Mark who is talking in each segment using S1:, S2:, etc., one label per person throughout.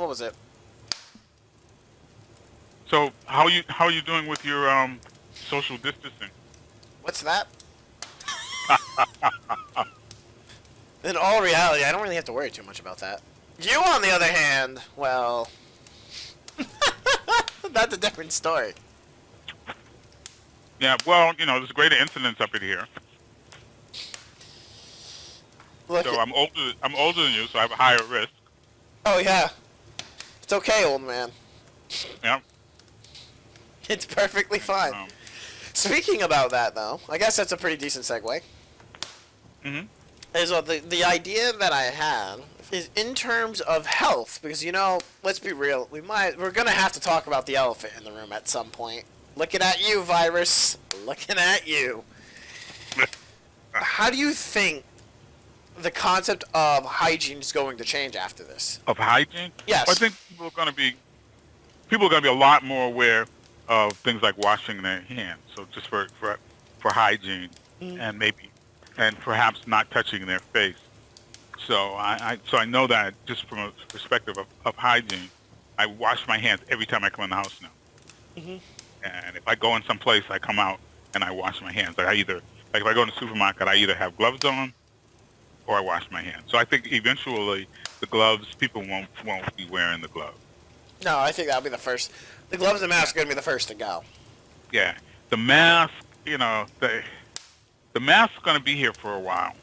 S1: what was it?
S2: So how are you doing with your social distancing?
S1: What's that? In all reality, I don't really have to worry too much about that. You, on the other hand, well, that's a different story.
S2: Yeah, well, there's greater incidence up in here.
S1: Look,
S2: So I'm older than you, so I have a higher risk.
S1: oh yeah, it's okay, old man.
S2: Yeah.
S1: It's perfectly
S2: And,
S1: fine. Speaking about that, though, I guess that's a pretty decent segue.
S2: hmm
S1: Is the idea that I had is in terms of health, because let's be real, we're gonna have to talk about the elephant in the room at some point. Looking at you, virus. Looking at you. How do you think the concept of hygiene is going to change after this?
S2: of hygiene. Well, I
S1: Yes.
S2: think people are going to be a lot more aware of things like washing their hands. So just for hygiene,
S1: Mm.
S2: and and perhaps not touching their face. So I know that just from a perspective of hygiene, I wash my hands every time I come in the house now.
S1: Hmm.
S2: And if I go in some place, I come out and I wash my hands. Like if I go in the supermarket, I either have gloves on or I wash my hands. So I think eventually the gloves, people won't be wearing the gloves.
S1: No, I think that'll be the first. The gloves and
S2: Yeah,
S1: masks are going to be the first to go.
S2: yeah. The mask, the mask's going to be here for a while,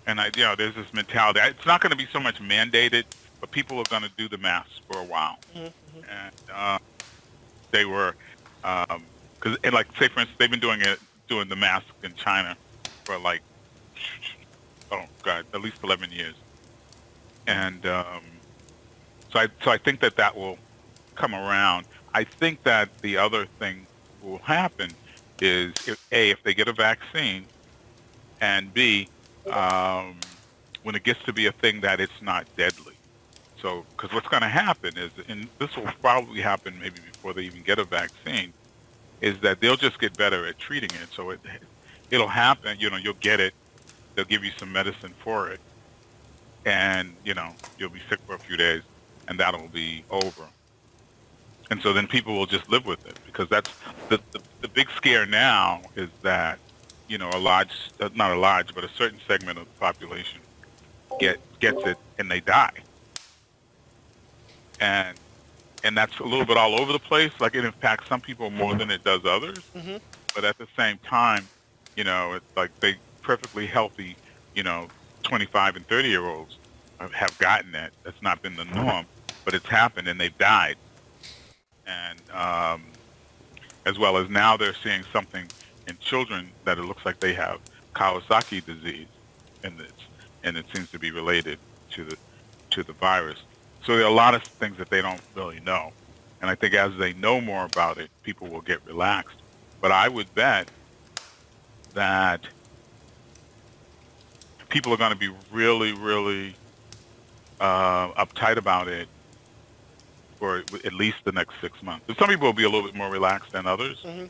S2: and there's this mentality. It's not going to be so much mandated, but people are going to do the masks for a while,
S1: Mm-hmm.
S2: and they were, because and like say for instance, they've been doing the mask in China for like, oh God, at least 11 years, and so I think that will come around. I think that the other thing will happen is if they get a vaccine, and B, um, when it gets to be a thing that it's not deadly. So, because what's going to happen is, and this will probably happen maybe before they even get a vaccine, is that they'll just get better at treating it. So it'll happen. You'll get it. They'll give you some medicine for it, and you'll be sick for a few days, and that'll be over. And so then people will just live with it, because that's the big scare now is that a large, not a large, but a certain segment of the population gets it and they die, and that's a little bit all over the place. Like it impacts some people more than it does others,
S1: Mm-hmm.
S2: but at the same time, it's like they perfectly healthy, you know 25 and 30-year-olds have gotten it. That's not been the norm, but it's happened and they've died. And as well as now they're seeing something in children that it looks like they have Kawasaki disease, and it seems to be related to the virus. So there are a lot of things that they don't really know, and I think as they know more about it, people will get relaxed. But I would bet that people are going to be really, really uptight about it for at least the next 6 months. And some people will be a little bit more relaxed than others,
S1: Mm-hmm.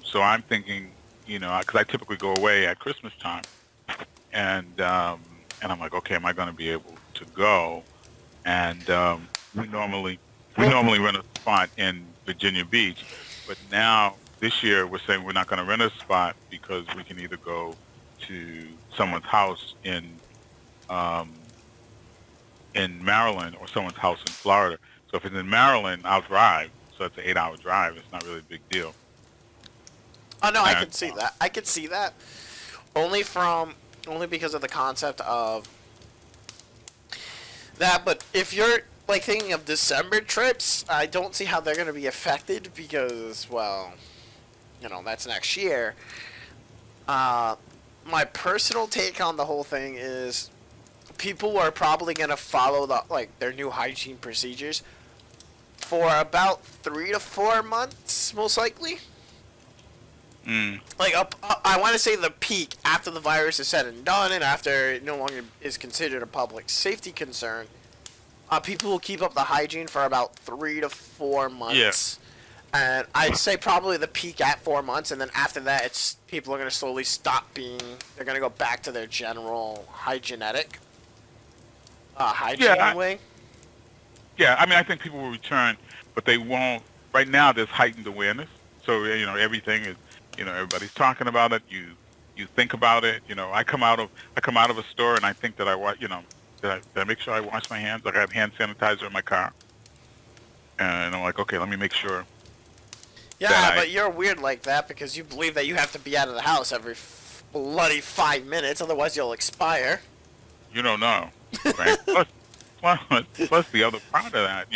S2: So I'm thinking, because I typically go away at Christmas time, and I'm like, okay, am I going to be able to go? And we normally rent a spot in Virginia Beach, but now this year we're saying we're not going to rent a spot because we can either go to someone's house um, in Maryland or someone's house in Florida. So if it's in Maryland, I'll drive. So it's an 8-hour drive. It's not really a big deal.
S1: Oh no, I
S2: And
S1: can see that. I can see that only because of the concept of that. But if you're like thinking of December trips, I don't see how they're going to be affected because, well, that's next year. Uh, my personal take on the whole thing is people are probably going to follow their new hygiene procedures for about 3 to 4 months, most likely.
S2: mm,
S1: Like I want to say the peak after the virus is said and done, and after it no longer is considered a public safety concern. People will keep up the hygiene for about 3 to 4
S2: yeah,
S1: months, and I'd say probably the peak at 4 months, and then after that, it's people are going to slowly stop being. They're going to go back to their general hygienic
S2: yeah,
S1: hygiene way.
S2: Yeah, I mean, I think people will return, but they won't. Right now, there's heightened awareness, so everything is, everybody's talking about it. You think about it. I come out of a store and I think that did I make sure I wash my hands? Like I have hand sanitizer in my car, and I'm like, okay, let me make sure that
S1: Yeah, but you're weird like that because you believe that you have to be out of the house every bloody 5 minutes, otherwise you'll expire.
S2: you don't know, right? Plus the other part of that,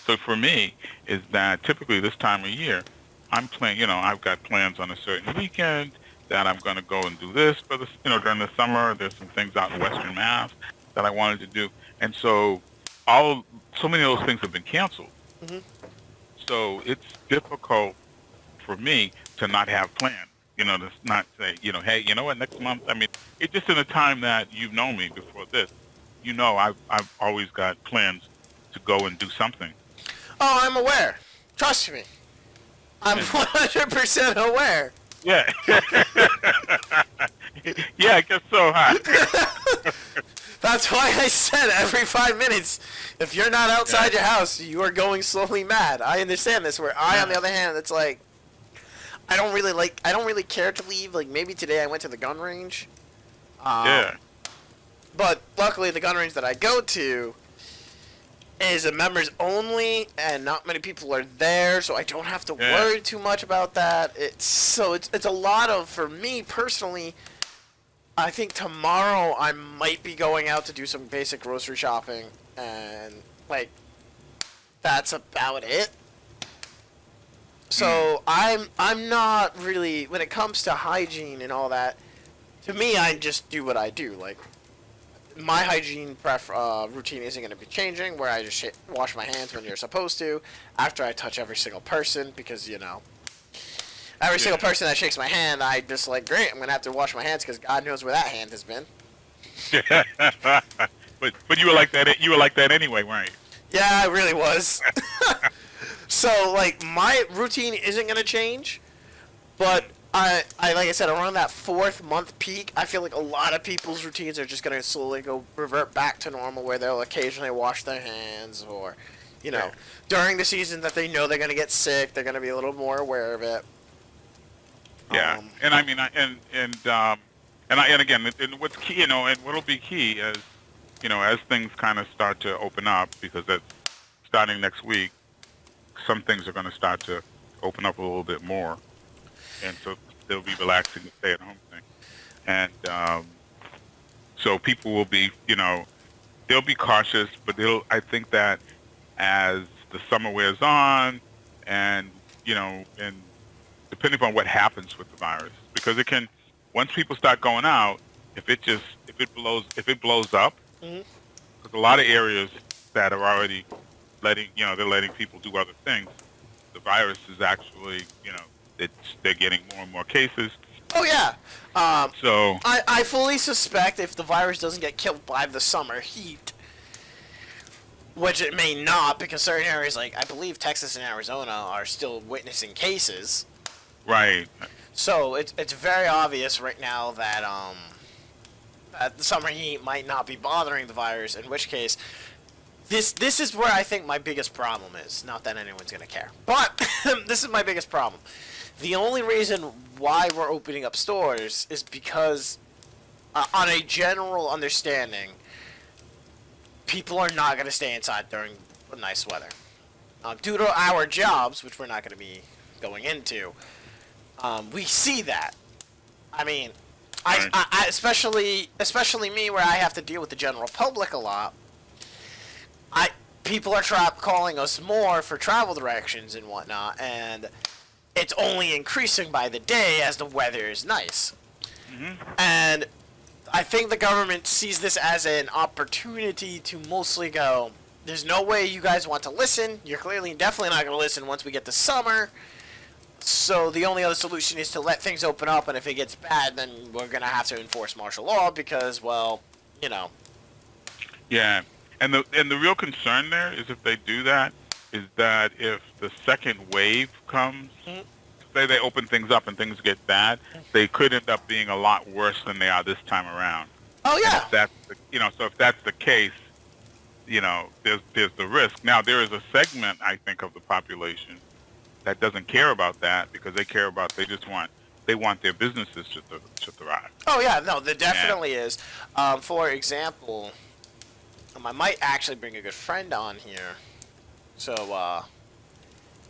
S2: So for me, is that typically this time of year, I'm planning. I've got plans on a certain weekend that I'm going to go and do this for during the summer. There's some things out in Western Mass that I wanted to do, and so so many of those things have been canceled.
S1: Hmm.
S2: So it's difficult for me to not have plans. To not say, hey, you know what, next month. I mean, it's just in the time that you've known me before this. I've always got plans to go and do something.
S1: Oh, I'm aware. Trust me. I'm 100% aware.
S2: Yeah. Yeah, I guess so, huh?
S1: That's why I said every 5 minutes, if you're not outside your house, you are going slowly mad. I understand this. Where on the other hand, it's like, I don't really care to leave. Like, maybe today I went to the gun range.
S2: Yeah.
S1: But luckily, the gun range that I go to is a members only, and not many people are there, so I don't have to worry too much about that. It's a lot of, for me personally, I think tomorrow I might be going out to do some basic grocery shopping, and like that's about it. So I'm not really, when it comes to hygiene and all that. To me, I just do what I do. Like, my hygiene routine isn't going to be changing, where I just wash my hands when you're supposed to, after I touch every single person, because, every single person that shakes my hand, I just like, great, I'm going to have to wash my hands, because God knows where that hand has been.
S2: But you were like that. You were like that anyway, weren't you?
S1: Yeah, I really was. So, like, my routine isn't going to change, but I like I said, around that 4th month peak, I feel like a lot of people's routines are just going to slowly revert back to normal, where they'll occasionally wash their hands, or, during the season that they know they're going to get sick, they're going to be a little more aware of it.
S2: Yeah, and I mean, and again, and what's key, and what'll be key is, as things kind of start to open up, because that's starting next week, some things are going to start to open up a little bit more, and so they'll be relaxing the stay-at-home thing, and so people will be, they'll be cautious, but I think that as the summer wears on, and and depending on what happens with the virus, because it can, once people start going out, if it blows up, because a lot of areas that are already they're letting people do other things, the virus is actually, they're getting more and more cases.
S1: Oh yeah.
S2: So
S1: I fully suspect if the virus doesn't get killed by the summer heat, which it may not, because certain areas, like I believe Texas and Arizona, are still witnessing cases.
S2: Right.
S1: So it's very obvious right now that the summer heat might not be bothering the virus. In which case, this is where I think my biggest problem is. Not that anyone's gonna care, but this is my biggest problem. The only reason why we're opening up stores is because, on a general understanding, people are not gonna stay inside during nice weather, due to our jobs, which we're not gonna be going into. We see that. I mean, I especially me, where I have to deal with the general public a lot. People are calling us more for travel directions and whatnot, and it's only increasing by the day as the weather is nice. And I think the government sees this as an opportunity to mostly go, there's no way you guys want to listen. You're definitely not going to listen once we get to summer. So the only other solution is to let things open up, and if it gets bad, then we're going to have to enforce martial law because, well,
S2: Yeah, and the real concern there is, if they do that, is that if the second wave comes, say they open things up and things get bad, they could end up being a lot worse than they are this time around.
S1: Oh yeah.
S2: And if that's so if that's the case, there's the risk. Now there is a segment, I think, of the population that doesn't care about that because they want their businesses to thrive.
S1: Oh yeah, no, there
S2: And
S1: definitely is. For example, I might actually bring a good friend on here. So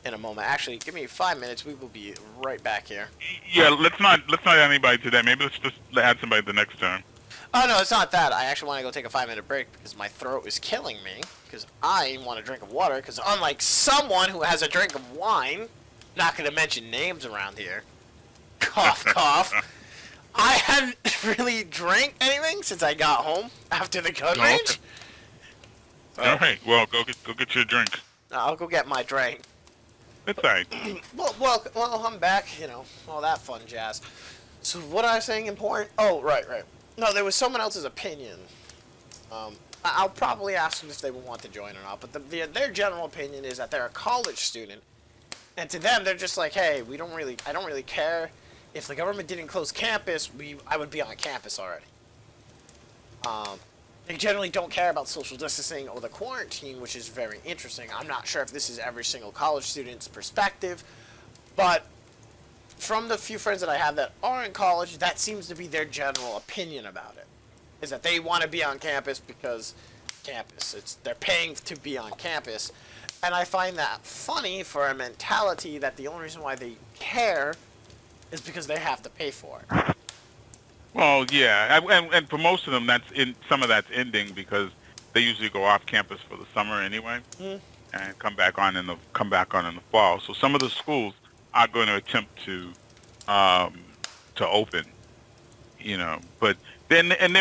S1: in a moment, actually, give me 5 minutes. We will be right back here.
S2: yeah, let's not add anybody today. Maybe let's just add somebody the next term.
S1: Oh no, it's not that. I actually want to go take a 5 minute break because my throat is killing me. Because I want a drink of water. Because unlike someone who has a drink of wine, not going to mention names around here. Cough, cough. I haven't really drank anything since I got home after the gun range. So,
S2: All right. Well, go get your drink.
S1: I'll go get my drink.
S2: It's all right.
S1: Well, I'm back. All that fun jazz. So what I was saying important? Oh, right. No, there was someone else's opinion. I'll probably ask them if they want to join or not. But their general opinion is that they're a college student, and to them, they're just like, hey, I don't really care. If the government didn't close campus, I would be on campus already. They generally don't care about social distancing or the quarantine, which is very interesting. I'm not sure if this is every single college student's perspective, but from the few friends that I have that are in college, that seems to be their general opinion about it. Is that they want to be on campus because they're paying to be on campus. And I find that funny for a mentality that the only reason why they care is because they have to pay for it.
S2: Well, yeah, and for most of them, some of that's ending because they usually go off campus for the summer anyway, and come back on in the fall. So some of the schools are going to attempt to open, but then and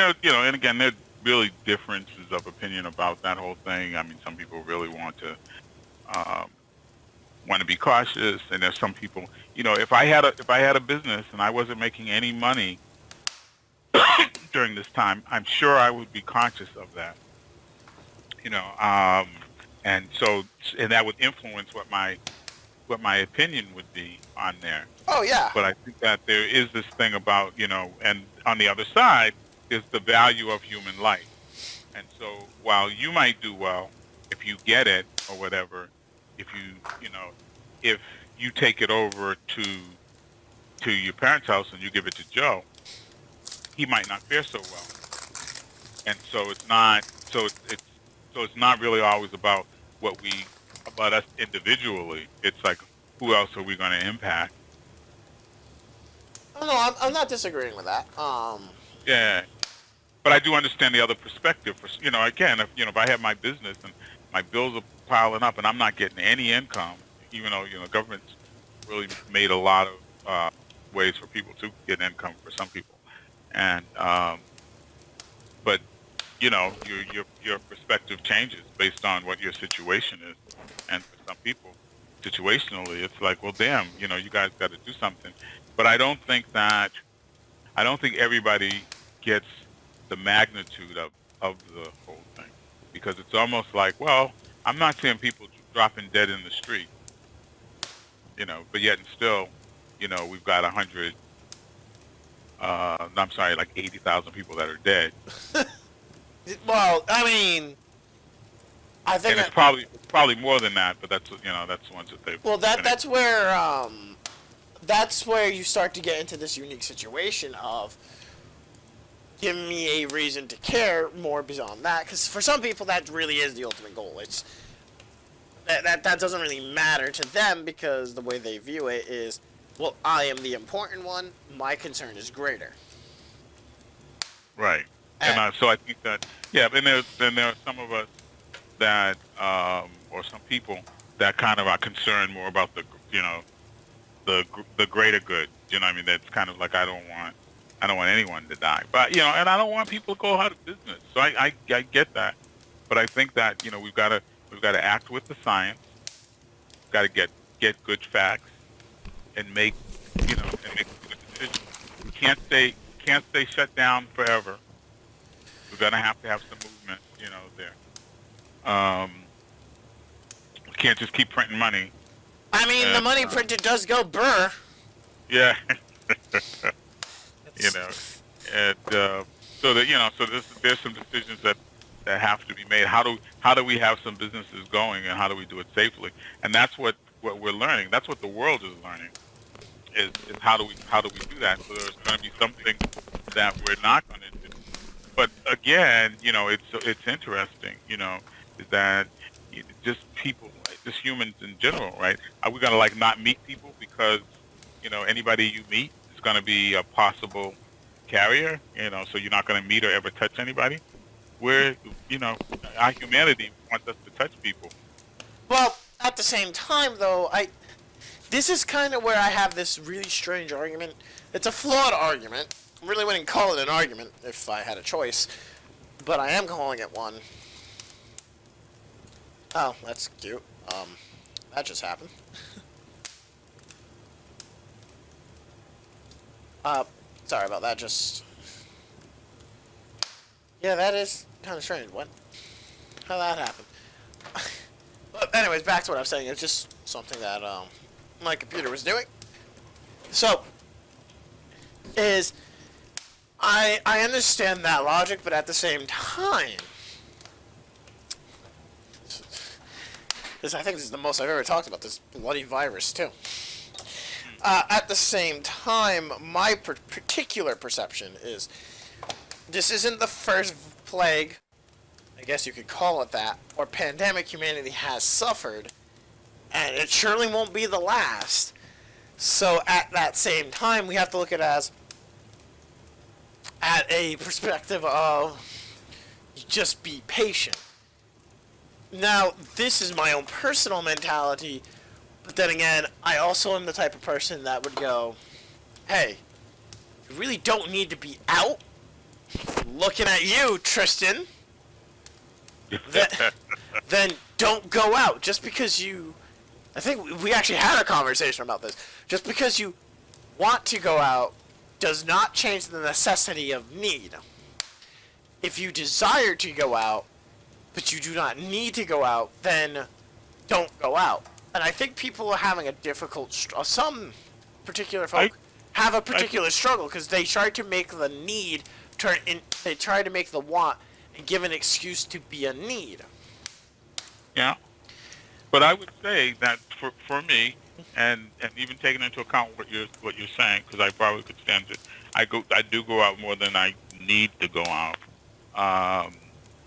S2: again there are really differences of opinion about that whole thing. I mean, some people really want to be cautious, and there's some people, if I had a business and I wasn't making any money during this time, I'm sure I would be conscious of that. And that would influence what my opinion would be on there.
S1: Oh yeah.
S2: But I think that there is this thing about, and on the other side is the value of human life. And so while you might do well if you get it or whatever, if you take it over to your parents' house and you give it to Joe, he might not fare so well. And so it's not really always about us individually. It's like, who else are we going to impact?
S1: Oh, no, I'm not disagreeing with that.
S2: Yeah, but I do understand the other perspective. Again, if I have my business and my bills are piling up and I'm not getting any income, even though government's really made a lot of ways for people to get income for some people, and but your perspective changes based on what your situation is, and for some people, situationally, it's like, well, damn, you guys got to do something. But I don't think everybody gets the magnitude of the whole thing, because it's almost like, well, I'm not seeing people dropping dead in the street, but yet and still, we've got 80,000 people that are dead.
S1: Well, I mean, I think,
S2: and it's probably more than that, but that's the ones that they've.
S1: Well, that's where you start to get into this unique situation of, give me a reason to care more beyond that, because for some people that really is the ultimate goal. It's that doesn't really matter to them, because the way they view it is, well, I am the important one, my concern is greater.
S2: Right. And so I think that, yeah, and there are some of us that, or some people that kind of are concerned more about the greater good. You know what I mean? That's kind of like, I don't want anyone to die, but and I don't want people to go out of business. So I get that, but I think that we've got to act with the science. We've got to get good facts and make good decisions. We can't stay shut down forever. We're gonna have to have some movement, there. We can't just keep printing money.
S1: I mean, the money printed does go burr.
S2: Yeah. And so that so there's some decisions that that have to be made. How do we have some businesses going, and how do we do it safely? And that's what we're learning. That's what the world is learning. Is how do we do that? So there's going to be something that we're not going to do. But again, it's interesting. Is that just people, just humans in general, right? Are we going to like not meet people because anybody you meet is going to be a possible carrier? So you're not going to meet or ever touch anybody. We're our humanity wants us to touch people.
S1: Well, at the same time, though, this is kind of where I have this really strange argument. It's a flawed argument. I really wouldn't call it an argument if I had a choice, but I am calling it one. Oh, that's cute. That just happened. Sorry about that, Yeah, that is kind of strange. What? How that happened? But anyways, back to what I was saying. It's just something that, my computer was doing. So, I understand that logic, but at the same time, I think this is the most I've ever talked about this bloody virus, too. At the same time, my particular perception is this isn't the first plague, I guess you could call it that, or pandemic humanity has suffered, and it surely won't be the last. So at that same time, we have to look at it as at a perspective of just be patient. Now, this is my own personal mentality, but then again, I also am the type of person that would go, hey, you really don't need to be out. Looking at you, Tristan. Then don't go out. Just because I think we actually had a conversation about this. Just because you want to go out does not change the necessity of need. If you desire to go out, but you do not need to go out, then don't go out. And I think people are having a difficult, some particular folk have a particular struggle because they try to make the need they try to make the want and give an excuse to be a need.
S2: Yeah. But I would say that for me, and even taking into account what you're saying, because I probably could stand it. I do go out more than I need to go out.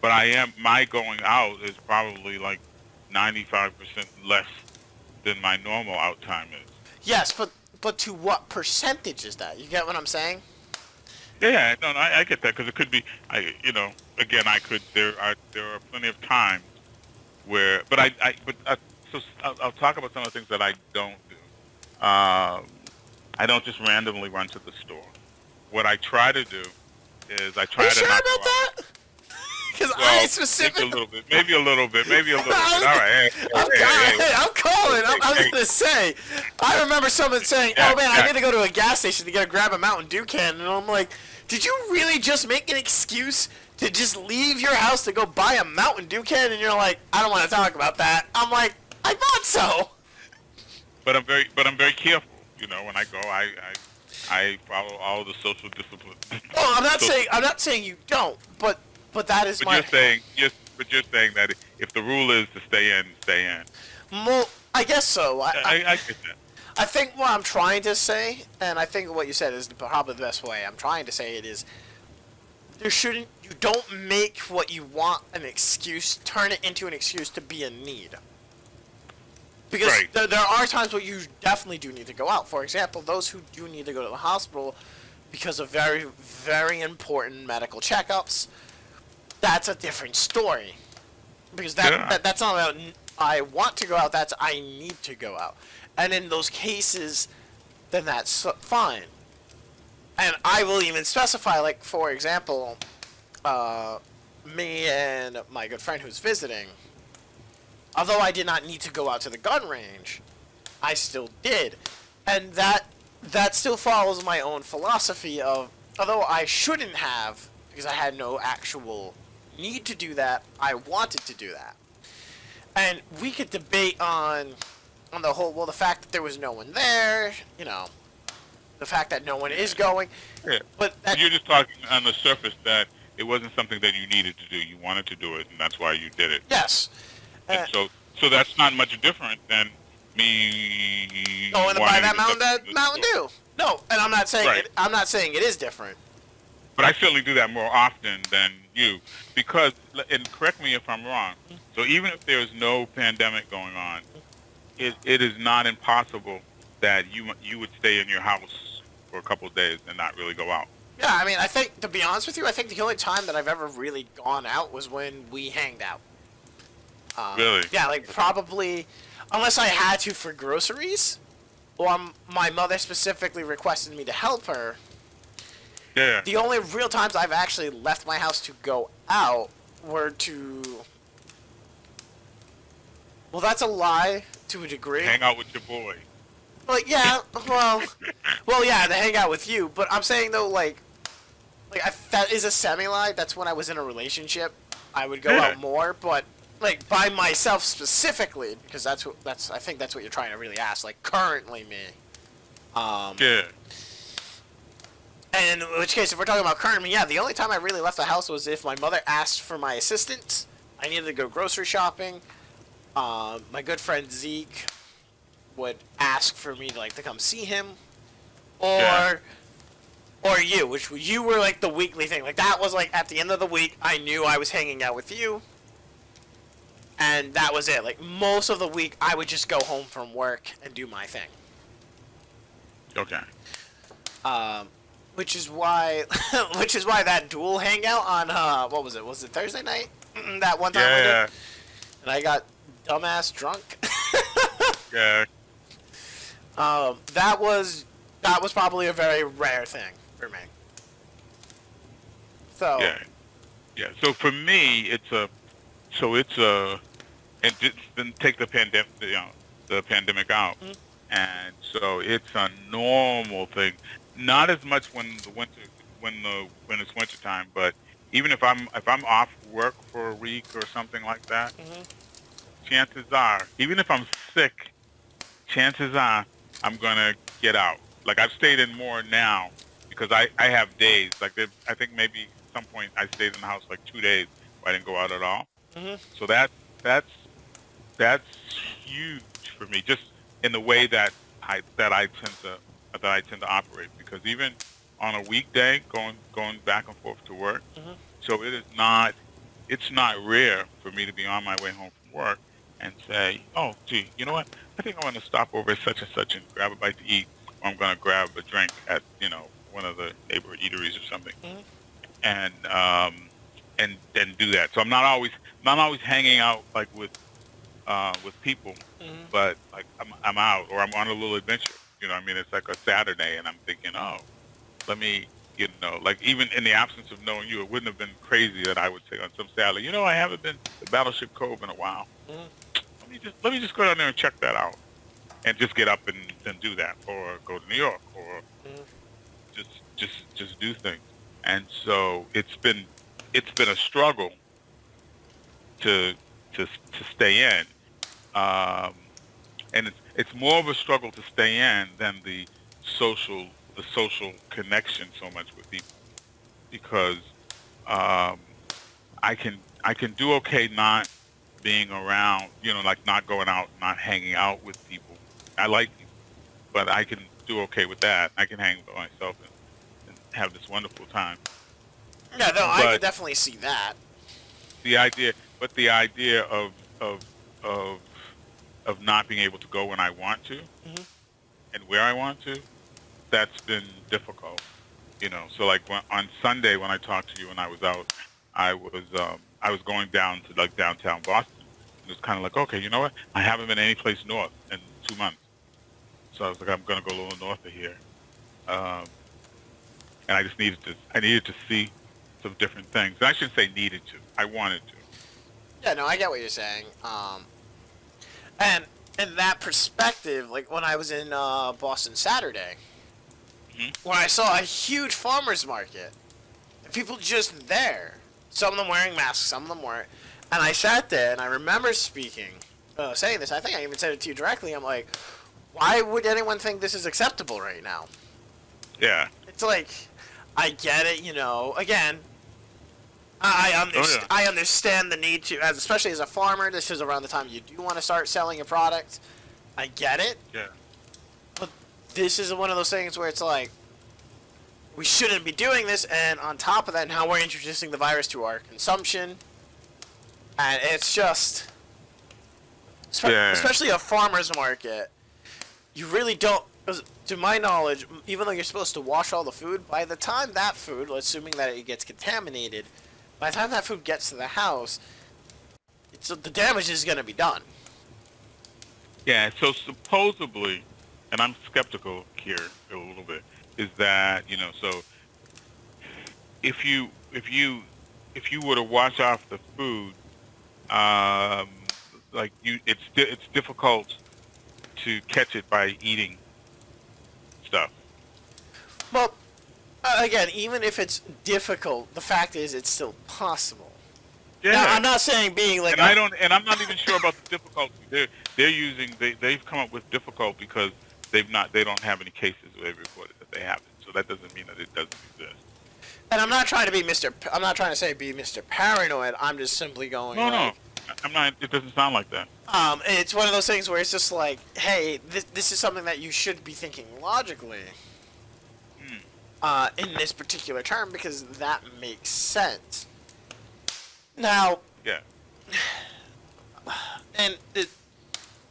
S2: But my going out is probably like 95% less than my normal out time is.
S1: Yes, but to what percentage is that? You get what I'm saying?
S2: Yeah, no, I get that, because it could be, again, there are plenty of times where, so I'll talk about some of the things that I don't do. I don't just randomly run to the store. What I try to do is I try
S1: Are you
S2: to
S1: sure
S2: not
S1: about
S2: go out.
S1: that? Because
S2: Well,
S1: I specifically...
S2: maybe a little bit. All right.
S1: I'm calling. I was going to say, I remember someone saying, oh man, I need to go to a gas station to grab a Mountain Dew can. And I'm like, did you really just make an excuse to just leave your house to go buy a Mountain Dew can? And you're like, I don't want to talk about that. I'm like, I thought so.
S2: But I'm very careful. When I go, I follow all the social discipline.
S1: Oh, I'm not saying you don't, but that is my...
S2: But you're saying that if the rule is to stay in, stay in.
S1: Well, I guess so.
S2: I get that.
S1: I think what I'm trying to say, and I think what you said is probably the best way I'm trying to say it, is you don't make what you want an excuse, turn it into an excuse to be in need. Because
S2: right.
S1: there are times where you definitely do need to go out. For example, those who do need to go to the hospital because of very, very important medical checkups, that's a different story. Because that's not about I want to go out, that's I need to go out. And in those cases, then that's fine. And I will even specify, like, for example, me and my good friend who's visiting, although I did not need to go out to the gun range, I still did. And that still follows my own philosophy of, although I shouldn't have, because I had no actual need to do that, I wanted to do that. And we could debate on the whole, well, the fact that there was no one there, the fact that no one is going.
S2: Yeah.
S1: But
S2: you're just talking on the surface that it wasn't something that you needed to do. You wanted to do it, and that's why you did it.
S1: Yes.
S2: And so that's not much different than me
S1: Going to buy
S2: wanting
S1: that
S2: to step into the
S1: Mountain
S2: store.
S1: Dew. No, and I'm not saying
S2: Right.
S1: I'm not saying it is different.
S2: But I certainly do that more often than you, because, and correct me if I'm wrong. So even if there's no pandemic going on, it is not impossible that you would stay in your house for a couple of days and not really go out.
S1: Yeah, I mean, I think, to be honest with you, I think the only time that I've ever really gone out was when we hanged out.
S2: Really?
S1: Yeah, like probably, unless I had to for groceries, or my mother specifically requested me to help her.
S2: Yeah.
S1: The only real times I've actually left my house to go out were to... Well, that's a lie to a degree.
S2: Hang out with your boy.
S1: Like, yeah, well, yeah, to hang out with you. But I'm saying though, that is a semi-lie. That's when I was in a relationship. I would go out more, but like by myself specifically, because I think that's what you're trying to really ask. Like currently me.
S2: Yeah.
S1: And in which case, if we're talking about current me, yeah, the only time I really left the house was if my mother asked for my assistance. I needed to go grocery shopping. My good friend Zeke would ask for me to come see him, or you, which you were like the weekly thing. Like that was like at the end of the week, I knew I was hanging out with you, and that was it. Like most of the week, I would just go home from work and do my thing.
S2: Okay.
S1: Which is why that dual hangout on what was it? Was it Thursday night? That one time we did, and I got dumbass drunk.
S2: Yeah.
S1: That was probably a very rare thing for me. So
S2: Yeah. So for me, and then take the pandemic out, and so it's a normal thing. Not as much when it's winter time, but even if I'm off work for a week or something like that, chances are, even if I'm sick, chances are I'm gonna get out. Like I've stayed in more now because I have days. Like I think maybe at some point I stayed in the house like 2 days where I didn't go out at all. So that's huge for me, just in the way that I tend to operate, because even on a weekday going back and forth to work, so it's not rare for me to be on my way home from work and say, oh gee, you know what, I think I'm going to stop over at such and such and grab a bite to eat, or I'm going to grab a drink at one of the neighborhood eateries or something, and do that. So I'm not always hanging out like with people, but like I'm out or I'm on a little adventure. I mean, it's like a Saturday, and I'm thinking, oh, let me, like even in the absence of knowing you, it wouldn't have been crazy that I would say on some Saturday, I haven't been to Battleship Cove in a while. Let me just go down there and check that out, and just get up and do that, or go to New York, or just do things. And so it's been a struggle to stay in, and it's more of a struggle to stay in than the social connection so much with people, because I can do okay not being around, like not going out, not hanging out with people. I like people, but I can do okay with that. I can hang by myself and have this wonderful time.
S1: Yeah, no, I could definitely see that.
S2: The idea of not being able to go when I want to, and where I want to, that's been difficult. So like on Sunday when I talked to you and I was out, I was going down to like downtown Boston. It was kind of like, okay, you know what? I haven't been any place north in 2 months, so I was like, I'm gonna go a little north of here, and I just needed to see some different things. And I shouldn't say needed to. I wanted to.
S1: Yeah, no, I get what you're saying. And in that perspective, like when I was in Boston Saturday, when I saw a huge farmer's market, and people just there, some of them wearing masks, some of them weren't, and I sat there and I remember saying this, I think I even said it to you directly, I'm like, why would anyone think this is acceptable right now?
S2: Yeah.
S1: It's like, I get it, again,
S2: Oh yeah.
S1: I understand the need to, as especially as a farmer. This is around the time you do want to start selling your product. I get it,
S2: Yeah.
S1: but this is one of those things where it's like we shouldn't be doing this, and on top of that, now we're introducing the virus to our consumption, and it's just,
S2: Yeah.
S1: especially a farmer's market. You really don't, 'cause to my knowledge, even though you're supposed to wash all the food, by the time that food, assuming that it gets contaminated, by the time that food gets to the house, the damage is going to be done.
S2: Yeah. So supposedly, and I'm skeptical here a little bit, is that so if you were to wash off the food, um, like it's difficult to catch it by eating stuff.
S1: Well, again, even if it's difficult, the fact is it's still possible. Now,
S2: Yeah.
S1: I'm not saying being like
S2: And I don't, and I'm not even sure about the difficulty. They've come up with difficult because they don't have any cases where they've reported that they have it. So that doesn't mean that it doesn't exist.
S1: and I'm not trying to be I'm not trying to say be Mr. Paranoid. I'm just simply going
S2: No, no,
S1: like,
S2: I'm not. It doesn't sound like that.
S1: it's one of those things where it's just like, hey, this is something that you should be thinking logically. In this particular term, because that makes sense. Now,
S2: Yeah.
S1: and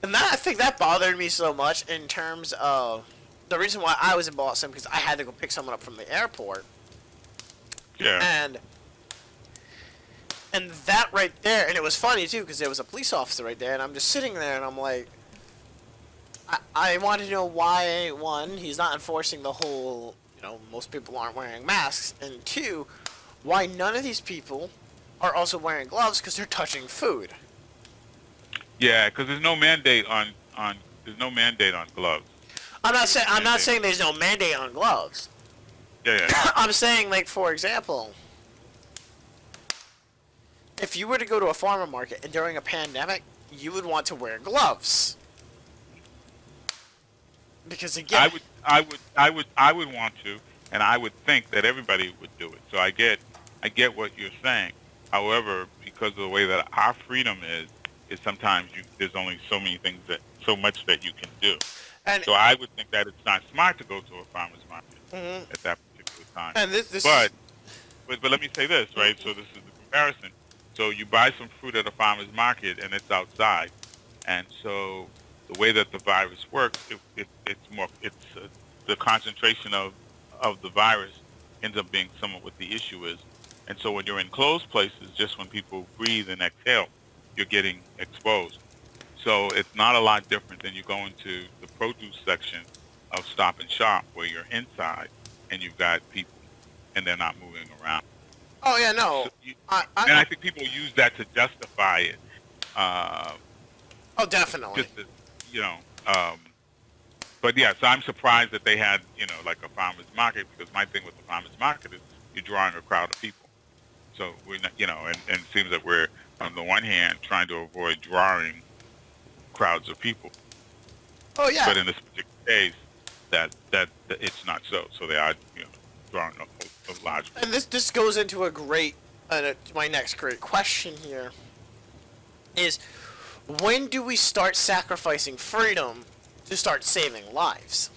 S1: I think that bothered me so much in terms of the reason why I was in Boston, because I had to go pick someone up from the airport,
S2: Yeah.
S1: and that right there, and it was funny too, because there was a police officer right there, and I'm just sitting there, and I'm like, I wanted to know why, one, he's not enforcing the whole, most people aren't wearing masks, and two, why none of these people are also wearing gloves because they're touching food.
S2: Yeah, because there's no mandate on gloves.
S1: I'm not saying there's no mandate on gloves.
S2: Yeah.
S1: I'm saying, like, for example, if you were to go to a farmer market and during a pandemic, you would want to wear gloves. Because again,
S2: I would want to, and I would think that everybody would do it. So I get what you're saying. However, because of the way that our freedom is sometimes there's only so much that you can do.
S1: and
S2: So I would think that it's not smart to go to a farmer's market
S1: mhm,
S2: at that particular time.
S1: and this
S2: But let me say this, right? So this is the comparison. So you buy some fruit at a farmer's market and it's outside, and so the way that the virus works, the concentration of the virus ends up being somewhat what the issue is. And so when you're in closed places, just when people breathe and exhale, you're getting exposed. So it's not a lot different than you go into the produce section of Stop and Shop where you're inside and you've got people and they're not moving around.
S1: oh yeah, no,
S2: So and
S1: I
S2: I think people use that to justify it.
S1: oh definitely.
S2: Just to, you know, um, but yeah, so I'm surprised that they had, like a farmer's market, because my thing with the farmer's market is you're drawing a crowd of people. So we're not, and it seems that we're, on the one hand, trying to avoid drawing crowds of people.
S1: Oh yeah,
S2: But in this particular case, that it's not so. So they are, drawing a large.
S1: and this goes into a great, my next great question here is, when do we start sacrificing freedom to start saving lives?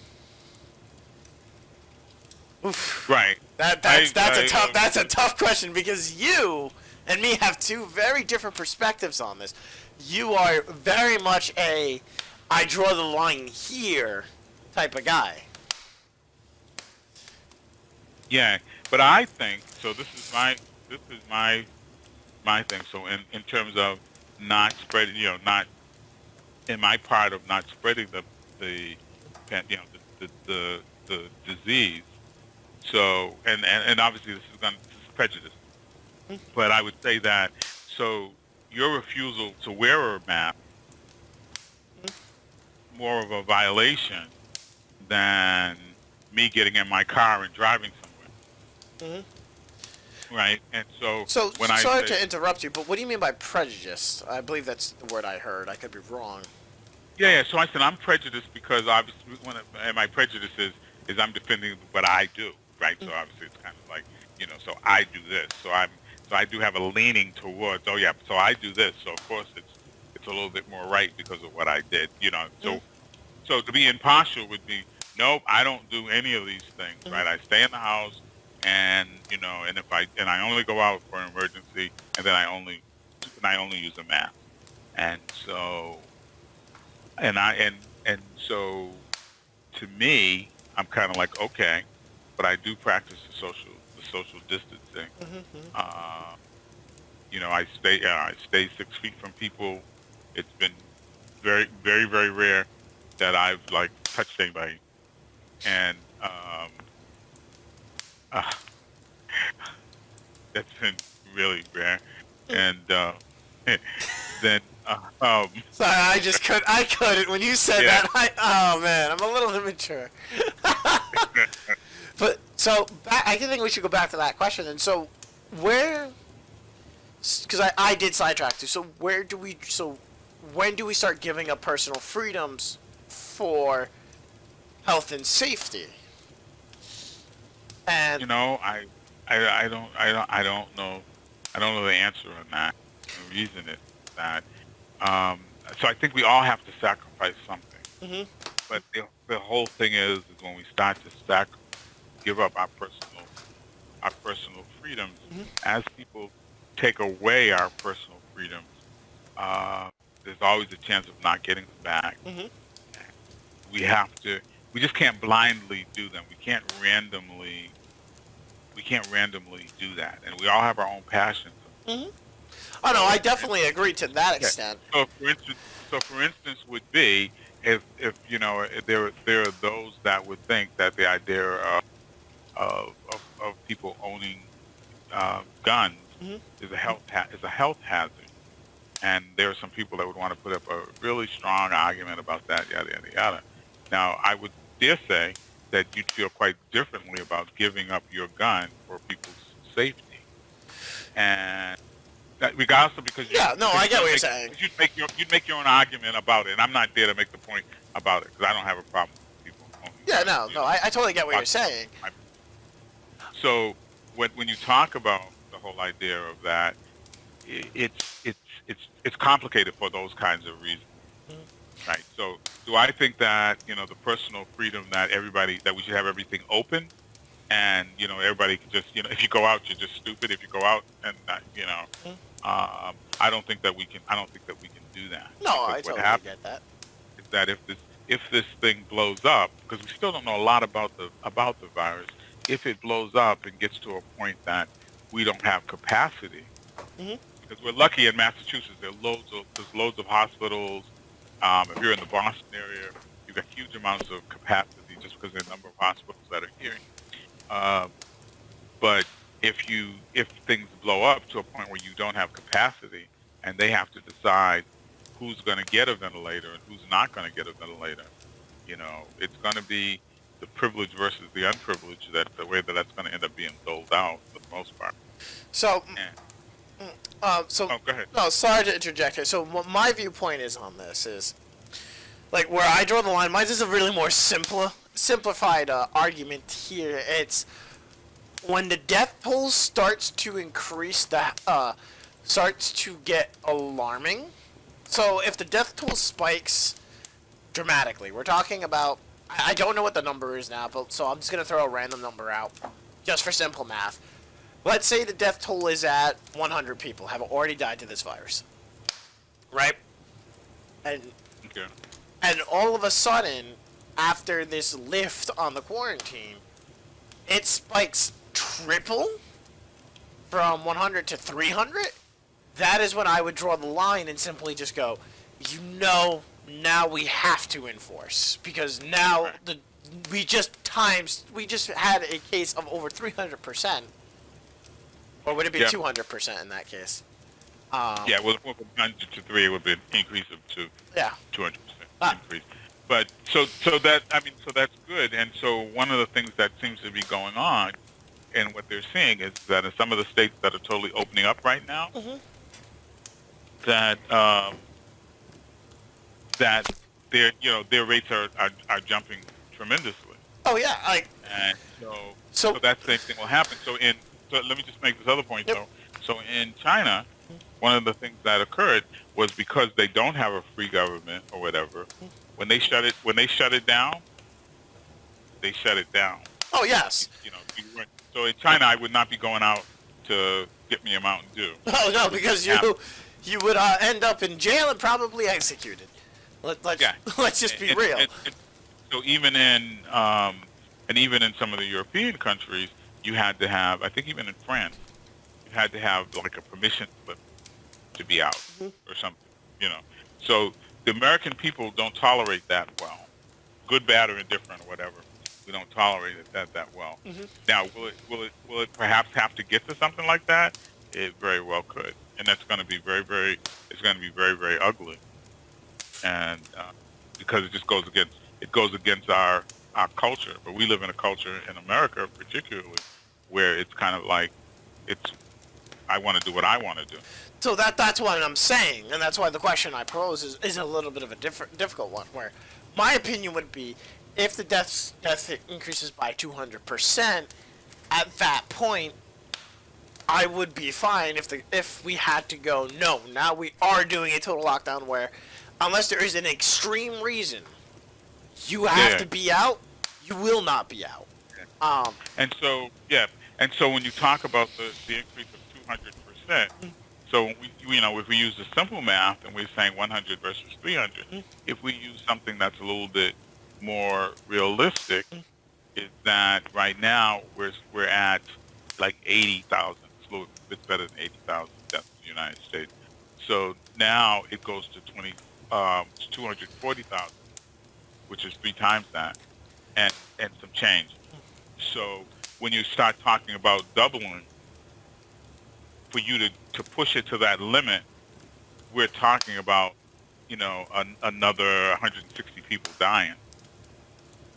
S1: Oof.
S2: Right.
S1: That's a tough question, because you and me have two very different perspectives on this. You are very much I draw the line here type of guy.
S2: Yeah, but I think so. This is my thing. So in terms of not spreading, not in my part of not spreading the disease. So and obviously this is prejudice, but I would say that so your refusal to wear a mask more of a violation than me getting in my car and driving somewhere. Right, and so when
S1: sorry to interrupt you, but what do you mean by prejudice? I believe that's the word I heard. I could be wrong.
S2: Yeah. So I said I'm prejudiced because obviously, and my prejudice is I'm defending what I do, right? So obviously, it's kind of like so I do this. So So I do have a leaning towards, oh yeah, so I do this, so of course it's a little bit more right because of what I did,
S1: Mm,
S2: So to be impartial would be, nope, I don't do any of these things,
S1: mhm.
S2: right? I stay in the house, and and I only go out for an emergency, and then I only use a mask, and so and I and so to me, I'm kind of like, okay, but I do practice the social distancing.
S1: Mhm, mhm.
S2: Uh, I stay 6 feet from people. It's been very, very, very rare that I've like touched anybody, and uh, that's been really rare. And then,
S1: Sorry, I couldn't. When you said
S2: yeah,
S1: that, oh man, I'm a little immature. But so I think we should go back to that question. And so, where? Because I did sidetrack too. So when do we start giving up personal freedoms for health and safety? And
S2: I don't know, I don't know the answer on that. The reason is that, so I think we all have to sacrifice something.
S1: mhm,
S2: But the whole thing is when we start to give up our personal freedoms,
S1: mhm,
S2: as people take away our personal freedoms, uh, there's always a chance of not getting them back.
S1: mhm,
S2: We have to. We just can't blindly do them. We can't randomly do that, and we all have our own passions.
S1: mhm. Oh no,
S2: So
S1: I
S2: and
S1: definitely agree to that
S2: yeah.
S1: extent.
S2: For instance, would be if there are those that would think that the idea of people owning guns
S1: Mhm.
S2: is a health hazard, and there are some people that would want to put up a really strong argument about that, yada yada yada. Now, I would dare say that you'd feel quite differently about giving up your gun for people's safety, and that regardless of
S1: Yeah, no, I get what you're saying.
S2: because you'd make your own argument about it, and I'm not there to make the point about it because I don't have a problem with people owning
S1: Yeah,
S2: guns.
S1: no, no, I totally get what you're saying.
S2: I, so when you talk about the whole idea of that, it's complicated for those kinds of reasons,
S1: Mhm.
S2: right? So do I think that the personal freedom that we should have everything open, and everybody can just if you go out you're just stupid if you go out and
S1: Mhm.
S2: I don't think that we can do that,
S1: No,
S2: because
S1: I
S2: what
S1: totally
S2: happens
S1: get that.
S2: is that if this thing blows up, because we still don't know a lot about the virus, if it blows up and gets to a point that we don't have capacity,
S1: Mhm.
S2: because we're lucky in Massachusetts, there's loads of hospitals. If you're in the Boston area, you've got huge amounts of capacity just because of the number of hospitals that are here. Uh, but if things blow up to a point where you don't have capacity, and they have to decide who's going to get a ventilator and who's not going to get a ventilator, it's going to be the privileged versus the unprivileged. That's the way that that's going to end up being doled out for the most part.
S1: So,
S2: And,
S1: so
S2: oh, go ahead.
S1: no, sorry to interject here. So, what my viewpoint is on this is like where I draw the line. Mine is a really more simplified argument here. It's when the death toll starts to increase, starts to get alarming. So, if the death toll spikes dramatically, we're talking about. I don't know what the number is now, but so I'm just gonna throw a random number out, just for simple math. Let's say the death toll is at 100 people have already died to this virus, right? And
S2: Okay.
S1: all of a sudden, after this lift on the quarantine, it spikes triple from 100 to 300. That is when I would draw the line and simply just go, now we have to enforce because now
S2: Right.
S1: we just had a case of over 300%, or would it be
S2: Yeah.
S1: 200% in that case?
S2: Yeah. Well, from 100 to 3, it would be an increase of
S1: Yeah.
S2: 200%
S1: Ah,
S2: increase. But so that's good. And so one of the things that seems to be going on, and what they're seeing is that in some of the states that are totally opening up right now,
S1: mhm.
S2: that that their rates are jumping tremendously,
S1: Oh yeah, like
S2: and so
S1: so.
S2: that same thing will happen. So let me just make this other point
S1: Yep.
S2: though. So in China, one of the things that occurred was because they don't have a free government or whatever. When they shut it down, they shut it down.
S1: Oh yes.
S2: So in China, I would not be going out to get me a Mountain Dew.
S1: Oh no,
S2: Which
S1: because
S2: happened.
S1: you would end up in jail and probably executed.
S2: Yeah.
S1: Let's just be real.
S2: And so even in and even in some of the European countries, you had to have, I think even in France, you had to have like a permission slip to be out or something, So the American people don't tolerate that well, good, bad, or indifferent, or whatever. We don't tolerate it that well. Now, will it perhaps have to get to something like that? It very well could, and that's going to be it's going to be very, very ugly, and because it just goes against our culture. But we live in a culture in America, particularly, where it's kind of like I want to do what I want to do.
S1: So that's what I'm saying, and that's why the question I pose is a little bit of a difficult one. Where my opinion would be, if the death increases by 200%, at that point, I would be fine if we had to go. No, now we are doing a total lockdown where, unless there is an extreme reason, you have to be out. You will not be out.
S2: And so when you talk about the increase of 200%, so if we use the simple math and we're saying 100 versus 300, if we use something that's a little bit more realistic, is that right now we're at like 80,000. It's a little bit better than 80,000 deaths in the United States. So now it goes to 240,000, which is 3 times that, and some change. So when you start talking about doubling, for you to push it to that limit, we're talking about, another 160 people dying.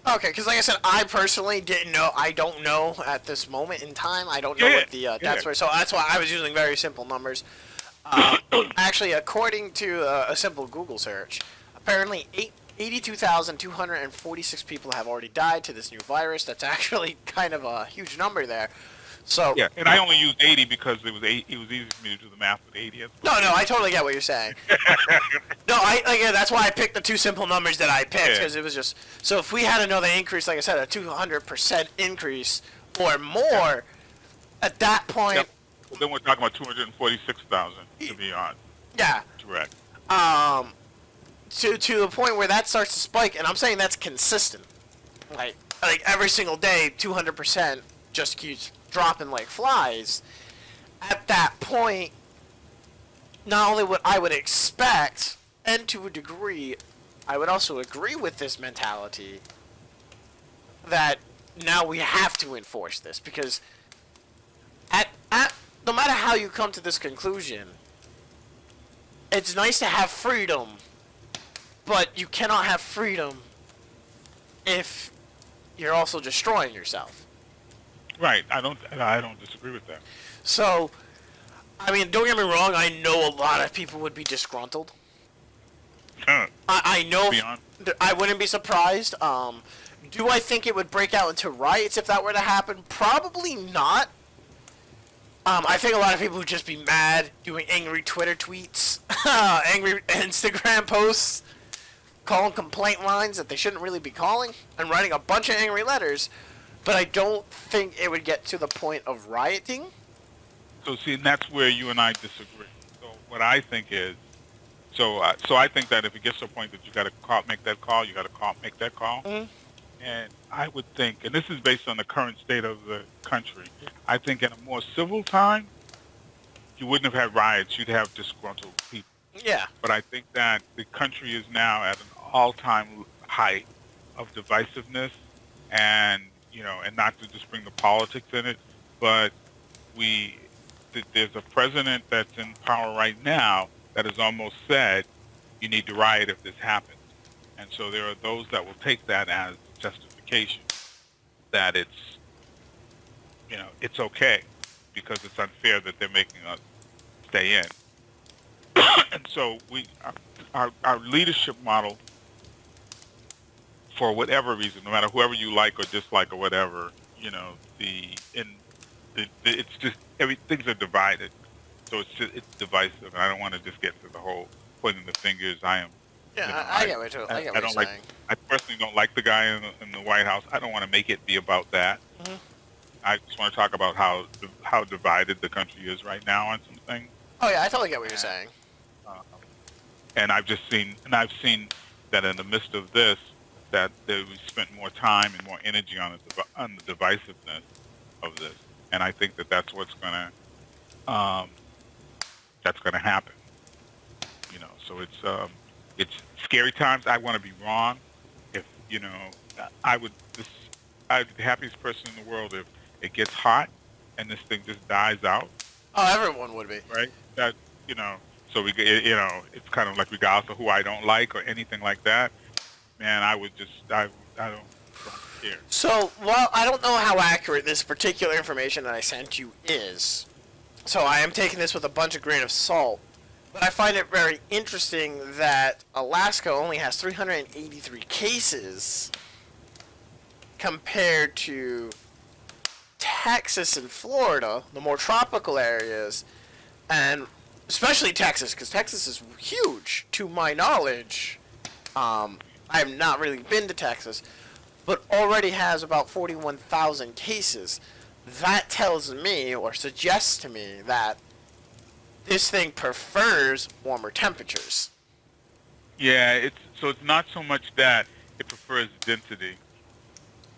S1: Okay, because like I said, I personally didn't know. I don't know at this moment in time. I don't know what the deaths were. So that's why I was using very simple numbers. Actually, according to a simple Google search, apparently 82,246 people have already died to this new virus. That's actually kind of a huge number there. So
S2: yeah, and I only used 80 because it was easy for me to do the math with 80.
S1: No, I totally get what you're saying. No, that's why I picked the 2 simple numbers that I picked, because it was just, so if we had another increase, like I said, a 200% increase or more, at that point.
S2: Yep. Well, then we're talking about 246,000 to be on.
S1: Yeah.
S2: Correct.
S1: To the point where that starts to spike, and I'm saying that's consistent. Like every single day, 200% just keeps dropping like flies. At that point, not only what I would expect, and to a degree, I would also agree with this mentality that now we have to enforce this, because no matter how you come to this conclusion, it's nice to have freedom, but you cannot have freedom if you're also destroying yourself.
S2: Right. I don't disagree with that.
S1: So, I mean, don't get me wrong. I know a lot of people would be disgruntled. I know. I wouldn't be surprised. Do I think it would break out into riots if that were to happen? Probably not. I think a lot of people would just be mad, doing angry Twitter tweets, angry Instagram posts, calling complaint lines that they shouldn't really be calling, and writing a bunch of angry letters. But I don't think it would get to the point of rioting.
S2: So see, and that's where you and I disagree. So what I think is, so I think that if it gets to a point that you got to make that call, you got to make that call.
S1: Mm-hmm.
S2: And I would think, and this is based on the current state of the country, I think in a more civil time, you wouldn't have had riots. You'd have disgruntled people.
S1: Yeah.
S2: But I think that the country is now at an all-time height of divisiveness, and and not to just bring the politics in it, but there's a president that's in power right now that has almost said you need to riot if this happens. And so there are those that will take that as justification, that it's okay because it's unfair that they're making us stay in. And so our leadership model, for whatever reason, no matter whoever you like or dislike or whatever, it's just things are divided. So it's divisive, and I don't want to just get into the whole pointing the fingers.
S1: Yeah,
S2: You know,
S1: I get what I get
S2: I
S1: what you're
S2: don't like.
S1: saying.
S2: I personally don't like the guy in the White House. I don't want to make it be about that.
S1: Hmm.
S2: I just want to talk about how divided the country is right now on some things.
S1: Oh yeah, I totally get what you're
S2: And
S1: saying.
S2: um, and I've seen that in the midst of this, we spent more time and more energy on the divisiveness of this, and I think that um, that's gonna happen. You know, so it's scary times. I want to be wrong. If you know, I would this I'd be the happiest person in the world if it gets hot and this thing just dies out,
S1: Oh, everyone would be.
S2: right? That you know, so it's kind of like regardless of who I don't like or anything like that. Man, I don't care.
S1: So, well, I don't know how accurate this particular information that I sent you is. So I am taking this with a bunch of grain of salt. But I find it very interesting that Alaska only has 383 cases compared to Texas and Florida, the more tropical areas, and especially Texas, because Texas is huge, to my knowledge. I have not really been to Texas, but already has about 41,000 cases. That tells me, or suggests to me, that this thing prefers warmer temperatures.
S2: Yeah, it's not so much that it prefers density,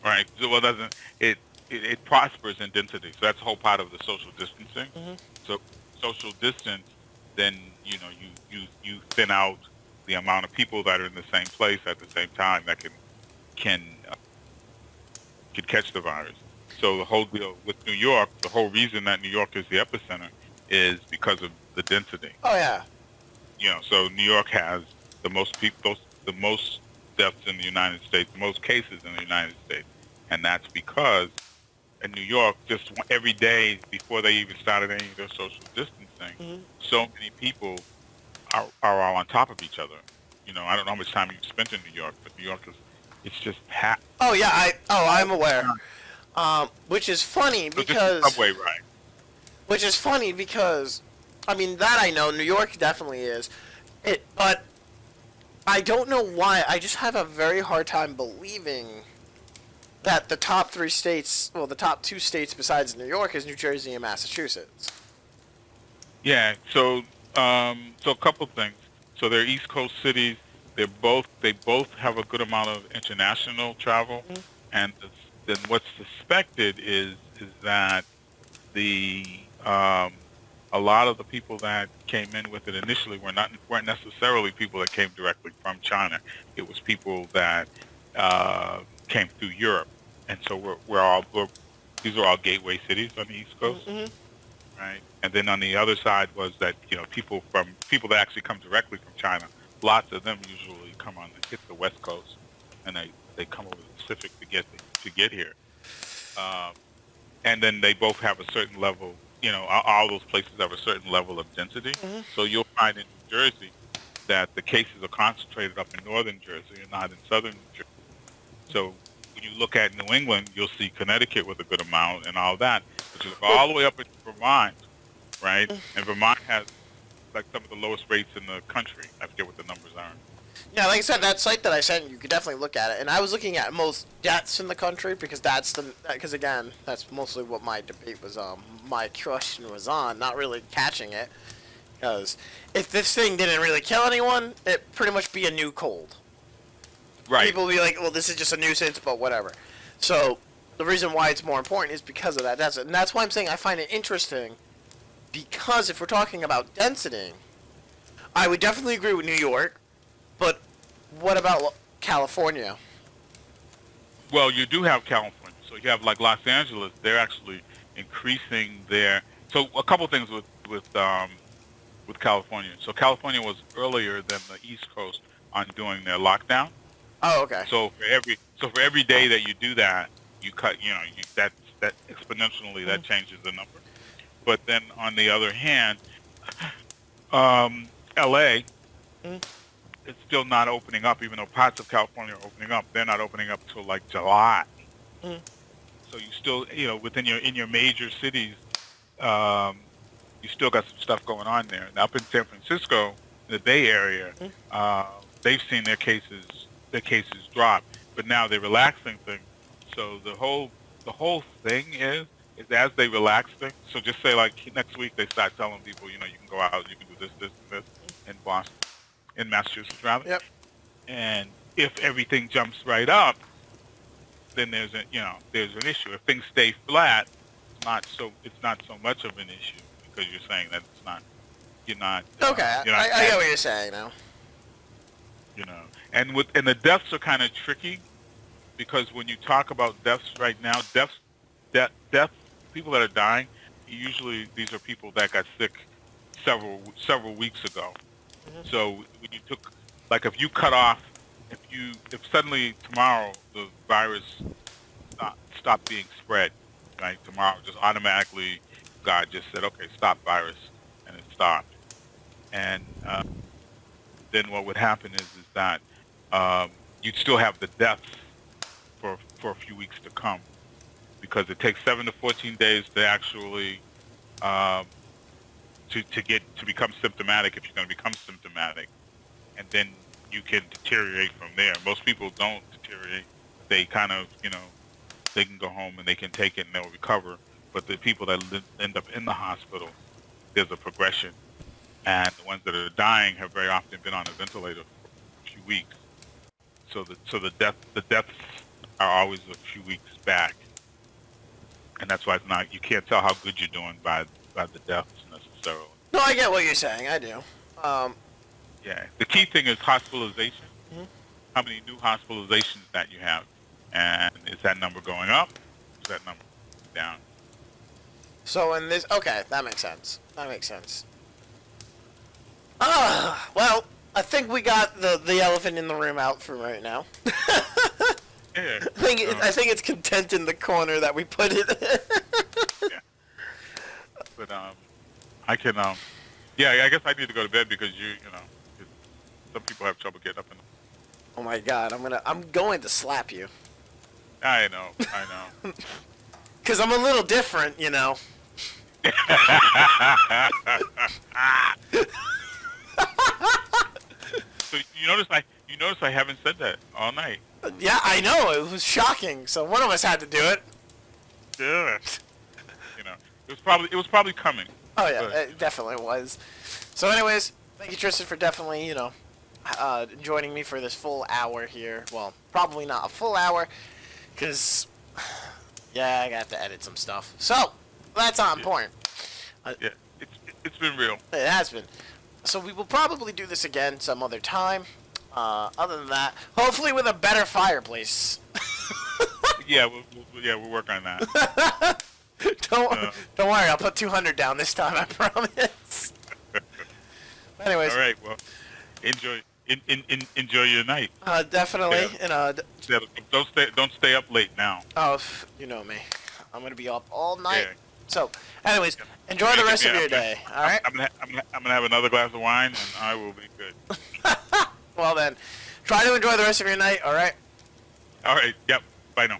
S2: right? So well, doesn't it prospers in density. So that's a whole part of the social distancing.
S1: Mm-hmm.
S2: So social distance, then you thin out the amount of people that are in the same place at the same time that can uh, can catch the virus. So the whole deal with New York, the whole reason that New York is the epicenter is because of the density.
S1: Oh yeah.
S2: You know, so New York has the most people, the most deaths in the United States, the most cases in the United States, and that's because in New York, just every day before they even started any of their social distancing,
S1: Mm-hmm.
S2: so many people are all on top of each other. You know, I don't know how much time you've spent in New York, but New York is it's just packed
S1: Oh yeah. I'm
S2: all the
S1: aware.
S2: time.
S1: Which is funny
S2: So just the
S1: because
S2: subway ride.
S1: which is funny because I mean that I know New York definitely is it, but I don't know why. I just have a very hard time believing that the top three states, well, the top two states besides New York is New Jersey and Massachusetts.
S2: Yeah. So a couple things. So they're East Coast cities. They both have a good amount of international travel,
S1: Mm-hmm.
S2: and then what's suspected is that the a lot of the people that came in with it initially weren't necessarily people that came directly from China. It was people that came through Europe, and so these are all gateway cities on the East Coast,
S1: Mm-hmm.
S2: right? And then on the other side was that people that actually come directly from China. Lots of them usually hit the West Coast, and they come over the Pacific to get here. Um, and then they both have a certain level. You know, all those places have a certain level of density.
S1: Mm-hmm.
S2: So you'll find in New Jersey that the cases are concentrated up in northern Jersey and not in southern New Jersey. So when you look at New England, you'll see Connecticut with a good amount and all that. But you look
S1: Well,
S2: all the way up into Vermont, right? And Vermont has like some of the lowest rates in the country. I forget what the numbers are.
S1: yeah, like I said, that site that I sent you could definitely look at it. And I was looking at most deaths in the country because because again, that's mostly what my debate was. My question was on, not really catching it. Because if this thing didn't really kill anyone, it'd pretty much be a new cold.
S2: Right.
S1: People will be like, well, this is just a nuisance, but whatever. So the reason why it's more important is because of that. And that's why I'm saying I find it interesting. Because if we're talking about density, I would definitely agree with New York. But what about California?
S2: Well, you do have California. So you have like Los Angeles. They're actually increasing their. So a couple things with California. So California was earlier than the East Coast on doing their lockdown.
S1: Oh, okay.
S2: So for every day that you do that, you cut. You know, that exponentially that
S1: Mm.
S2: changes the number. But then on the other hand, LA
S1: Mm.
S2: is still not opening up, even though parts of California are opening up. They're not opening up till like July.
S1: Mm.
S2: So you still, within in your major cities, um, you still got some stuff going on there. And up in San Francisco, the Bay Area, they've seen their cases drop, but now they're relaxing things. So the whole thing is as they relax things. So just say like next week they start telling people, you can go out, you can do this, this, and this in Boston, in Massachusetts rather.
S1: Yep.
S2: And if everything jumps right up, then there's an issue. If things stay flat, it's not so much of an issue because you're saying that you're not.
S1: Okay, I get what you're saying now.
S2: And the deaths are kind of tricky because when you talk about deaths right now, death, people that are dying, usually these are people that got sick several weeks ago. Mm-hmm. So when you took, like if you cut off, if suddenly tomorrow the virus stopped being spread, right? Tomorrow just automatically God just said, okay, stop virus, and it stopped. And then what would happen is that you'd still have the deaths for a few weeks to come, because it takes 7 to 14 days to actually to become symptomatic if you're going to become symptomatic, and then you can deteriorate from there. Most people don't deteriorate; they kind of they can go home and they can take it and they'll recover. But the people that end up in the hospital, there's a progression, and the ones that are dying have very often been on a ventilator for a few weeks. So the deaths are always a few weeks back, and that's why you can't tell how good you're doing by the deaths necessarily.
S1: No, I get what you're saying. I do.
S2: Yeah, the key thing is hospitalization.
S1: Mm-hmm.
S2: How many new hospitalizations that you have, and is that number going up? Is that number down?
S1: So in this, okay, that makes sense. Well, I think we got the elephant in the room out for right now.
S2: Yeah.
S1: I think it's content in the corner that we put it.
S2: Yeah. But I can yeah, I guess I need to go to bed because some people have trouble getting up in.
S1: Oh my God, I'm going to slap you.
S2: I know.
S1: Cause I'm a little different,
S2: So you notice I haven't said that all night.
S1: Yeah, I know. It was shocking. So one of us had to do it.
S2: Yeah. It was probably coming.
S1: Oh yeah, it definitely was. So anyways, thank you Tristan for definitely, joining me for this full hour here. Well, probably not a full hour, because yeah, I got to edit some stuff. So that's on point.
S2: Yeah, it's been real.
S1: It has been. So we will probably do this again some other time. Other than that, hopefully with a better fireplace.
S2: Yeah, we'll work on that.
S1: Don't worry, I'll put 200 down this time, I promise. Anyways.
S2: All right, well, enjoy your night.
S1: Definitely.
S2: Yeah. And don't stay up late now.
S1: Oh, you know me. I'm gonna be up all night.
S2: Yeah.
S1: So, anyways, enjoy the rest of your day. All right.
S2: I'm gonna have another glass of wine, and I will be good.
S1: Well then, try to enjoy the rest of your night. All right.
S2: All right. Yep. Bye now.